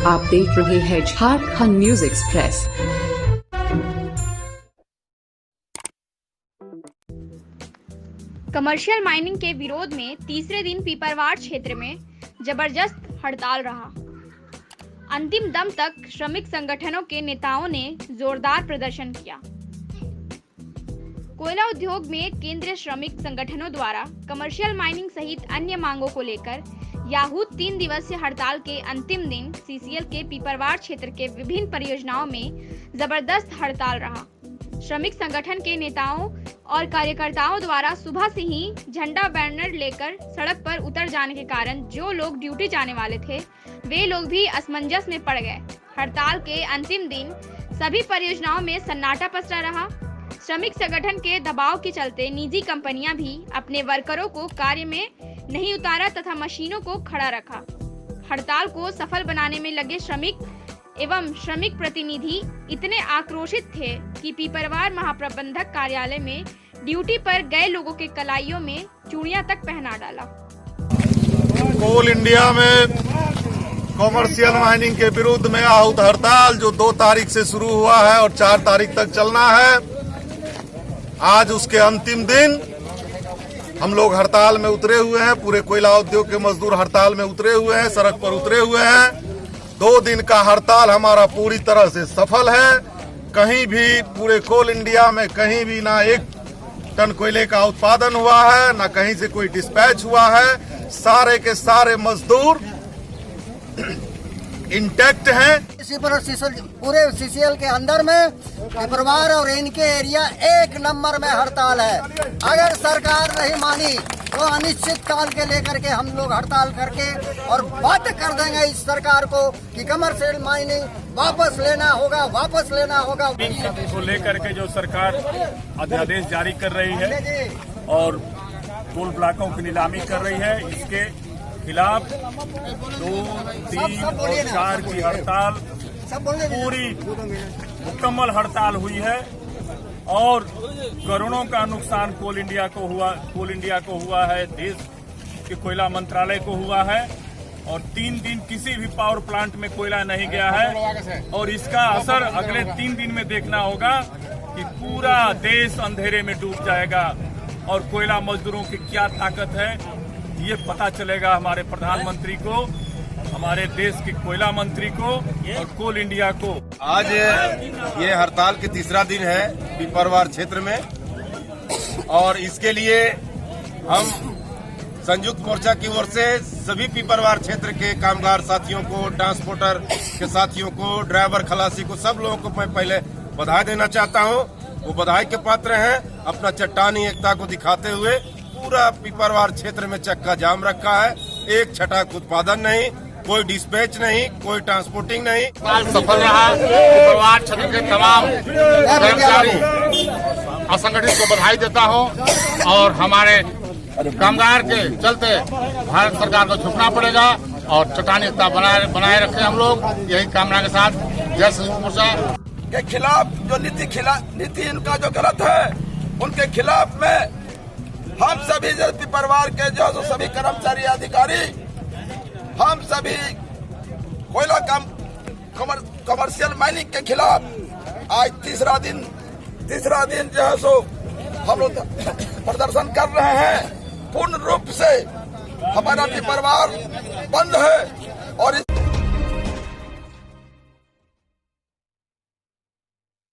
आप देख रहे हैं Jharkhand news express. Commercial mining के विरोध में तीसरे दिन पीपरवार क्षेत्र में जबरदस्त हड़ताल रहा। अंतिम दम तक श्रमिक संगठनों के नेताओं ने जोरदार प्रदर्शन किया। कोयला उद्योग में केंद्रीय श्रमिक संगठनों द्वारा कमर्शियल माइनिंग सहित अन्य मांगों को लेकर याहूत 3 दिवसीय हड़ताल के अंतिम दिन सीसीएल के पीपरवार क्षेत्र के विभिन्न परियोजनाओं में जबरदस्त हड़ताल रहा। श्रमिक संगठन के नेताओं और कार्यकर्ताओं द्वारा सुबह से ही झंडा बैनर लेकर सड़क पर उतर जाने के कारण जो लोग ड्यूटी जाने वाले थे वे लोग भी असमंजस में पड़ गए। हड़ताल के अंतिम दिन सभी परियोजनाओं में सन्नाटा पसरा रहा। श्रमिक संगठन के दबाव के चलते निजी कंपनियां भी अपने वर्करों को कार्य में नहीं उतारा तथा मशीनों को खड़ा रखा। हड़ताल को सफल बनाने में लगे श्रमिक एवं श्रमिक प्रतिनिधि इतने आक्रोशित थे कि पीपरवार महाप्रबंधक कार्यालय में ड्यूटी पर गए लोगों के कलाइयों में चूड़ियां तक पहना डाला। कोल इंडिया में कॉमर्शियल माइनिंग के विरुद्ध में आहूत हड़ताल जो 2 तारीख से शुरू हुआ है और 4 तारीख तक चलना है, आज उसके अंतिम दिन हम लोग हड़ताल में उतरे हुए हैं। पूरे कोयला उद्योग के मजदूर हड़ताल में उतरे हुए हैं, सड़क पर उतरे हुए हैं। 2 दिन का हड़ताल हमारा पूरी तरह से सफल है। कहीं भी पूरे कोल इंडिया में कहीं भी ना 1 टन कोयले का उत्पादन हुआ है, ना कहीं से कोई डिस्पैच हुआ है। सारे के सारे मजदूर इंटैक्ट हैं। पूरे सीसीएल के अंदर में पीपरवार और इनके एरिया 1 नंबर में हड़ताल है। अगर सरकार नहीं मानी तो अनिश्चित काल के लेकर के हम लोग हड़ताल करके और बात कर देंगे इस सरकार को कि कमर्शियल माइनिंग वापस लेना होगा। को लेकर के जो सरकार अध्यादेश जारी कर रही है और कोल ब्लॉकों की नीलामी कर रही है, इसके खिलाफ 2, 3 और 4 की हड़ताल पूरी मुकम्मल हड़ताल हुई है और करोड़ों का नुकसान कोल इंडिया को हुआ है, देश के कोयला मंत्रालय को हुआ है और 3 दिन किसी भी पावर प्लांट में कोयला नहीं गया है और इसका असर अगले 3 दिन में देखना होगा कि पूरा देश अंधेरे में डूब जाएगा और कोयला मजदूरों की क्या ताकत है ये पता चलेगा हमारे प्रधानमंत्री को, हमारे देश के कोयला मंत्री को और कोल इंडिया को। आज ये हड़ताल के तीसरा दिन है पीपरवार क्षेत्र में और इसके लिए हम संयुक्त मोर्चा की ओर से सभी पीपरवार क्षेत्र के कामगार साथियों को, ट्रांसपोर्टर के साथियों को, ड्राइवर खलासी को, सब लोगों को मैं पहले बधाई देना चाहता हूं। वो बधाई के पात्र हैं। अपना चट्टानी एकता को दिखाते हुए पूरा पीपरवार क्षेत्र में चक्का जाम रखा है। 1 छटाक उत्पादन नहीं, कोई डिस्पैच नहीं, कोई ट्रांसपोर्टिंग नहीं। सफल रहा। पीपरवार क्षेत्र के तमाम कर्मचारी असंगठित को बधाई देता हूं और हमारे कामगार के चलते भारत सरकार को झुकना पड़ेगा और चट्टानी एकता बनाए रखें हम लोग, यही कामना के साथ। जय संयुक्त मोर्चा के खिलाफ जो नीति इनका जो गलत है उनके खिलाफ में हम सभी पीपरवार के जो सभी कर्मचारी अधिकारी, हम सभी कोयला कमर्शियल माइनिंग के खिलाफ आज तीसरा दिन जो है सो हम लोग प्रदर्शन कर रहे हैं। पूर्ण रूप से हमारा पीपरवार बंद है।